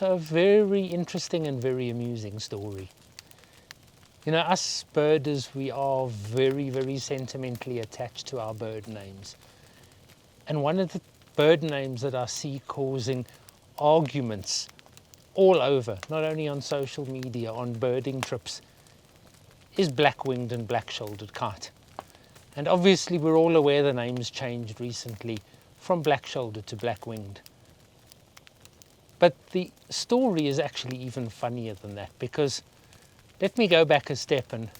So a very interesting and very amusing story. You know, us birders, we are very, very sentimentally attached to our bird names. And one of the bird names that I see causing arguments all over, not only on social media, on birding trips, is black-winged and black-shouldered kite. And obviously we're all aware the name's changed recently from black-shouldered to black-winged. But the story is actually even funnier than that, because let me go back a step and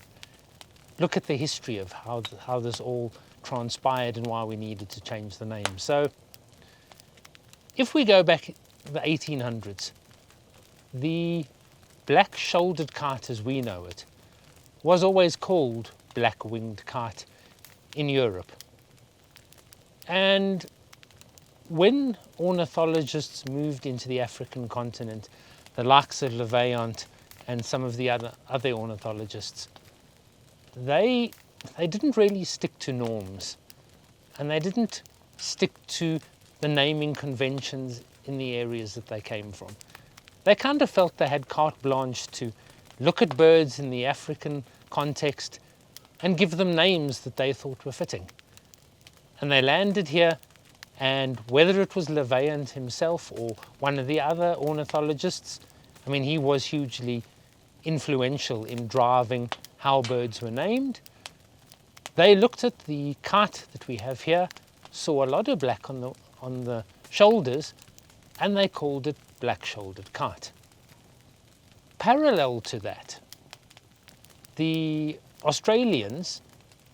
look at the history of how this all transpired and why we needed to change the name. So if we go back the 1800s, the black-shouldered kite as we know it was always called black-winged kite in Europe. And when ornithologists moved into the African continent, the likes of Levaillant and some of the other ornithologists, they didn't really stick to norms, and they didn't stick to the naming conventions in the areas that they came from. They kind of felt they had carte blanche to look at birds in the African context and give them names that they thought were fitting. And they landed here, and whether it was Levaillant himself or one of the other ornithologists, I mean, he was hugely influential in driving how birds were named. They looked at the kite that we have here, saw a lot of black on the shoulders, and they called it black-shouldered kite. Parallel to that, the Australians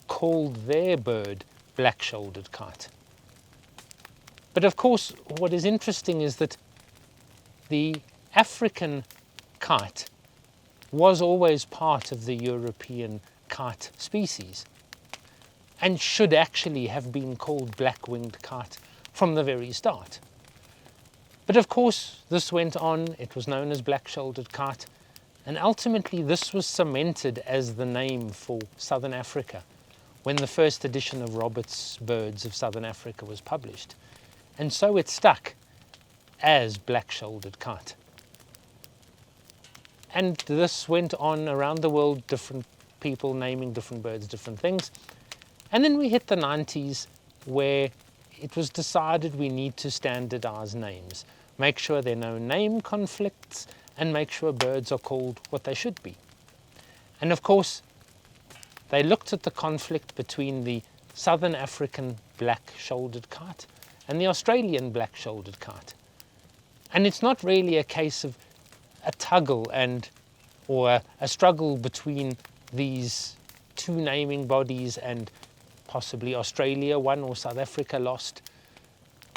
called their bird black-shouldered kite. But of course, what is interesting is that the African kite was always part of the European kite species and should actually have been called black-winged kite from the very start. But of course, this went on, it was known as black-shouldered kite, and ultimately this was cemented as the name for Southern Africa when the first edition of Robert's Birds of Southern Africa was published. And so it stuck as black-shouldered kite. And this went on around the world, different people naming different birds, different things. And then we hit the 90s, where it was decided we need to standardize names, make sure there are no name conflicts, and make sure birds are called what they should be. And of course, they looked at the conflict between the Southern African black-shouldered kite and the Australian black-shouldered kite. And it's not really a case of a tuggle or a struggle between these two naming bodies and possibly Australia won or South Africa lost.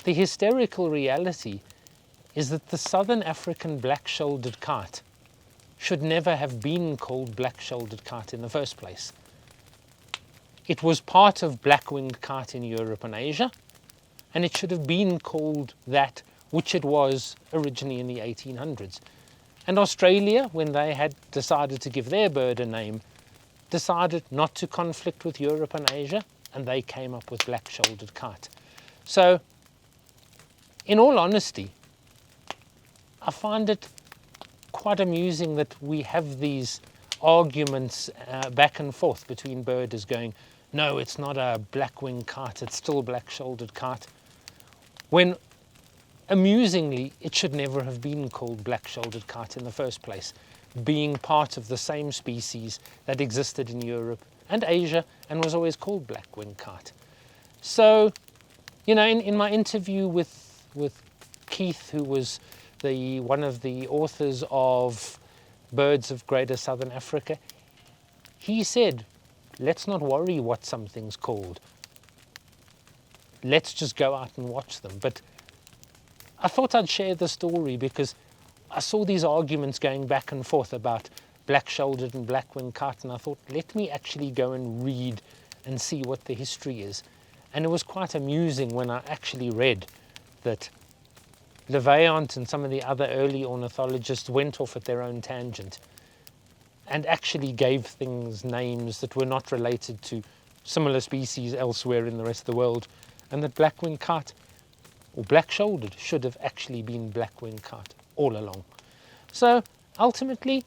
The hysterical reality is that the Southern African black-shouldered kite should never have been called black-shouldered kite in the first place. It was part of black-winged kite in Europe and Asia, and it should have been called that which it was originally in the 1800s. And Australia, when they had decided to give their bird a name, decided not to conflict with Europe and Asia, and they came up with black-shouldered kite. So, in all honesty, I find it quite amusing that we have these arguments back and forth between birders going, no, it's not a black-winged kite, it's still black-shouldered kite, when amusingly it should never have been called black-shouldered kite in the first place, being part of the same species that existed in Europe and Asia and was always called black-winged kite. So, you know, in my interview with Keith, who was one of the authors of Birds of Greater Southern Africa, he said, let's not worry what something's called. Let's just go out and watch them. But I thought I'd share the story because I saw these arguments going back and forth about black-shouldered and black-winged kite, and I thought, let me actually go and read and see what the history is. And it was quite amusing when I actually read that Levaillant and some of the other early ornithologists went off at their own tangent and actually gave things names that were not related to similar species elsewhere in the rest of the world, and that black-winged kite or black-shouldered should have actually been black-winged kite all along. So ultimately,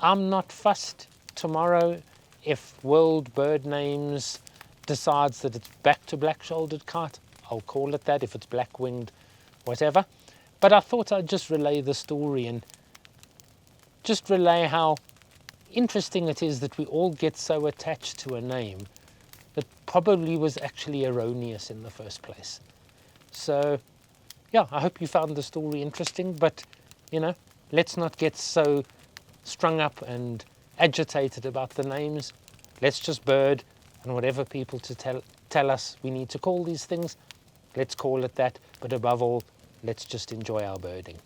I'm not fussed. Tomorrow, if World Bird Names decides that it's back to black-shouldered kite, I'll call it that. If it's black-winged, whatever. But I thought I'd just relay the story and just relay how interesting it is that we all get so attached to a name that probably was actually erroneous in the first place. So, yeah, I hope you found the story interesting, but, let's not get so strung up and agitated about the names. Let's just bird, and whatever people tell us we need to call these things, let's call it that. But above all, let's just enjoy our birding.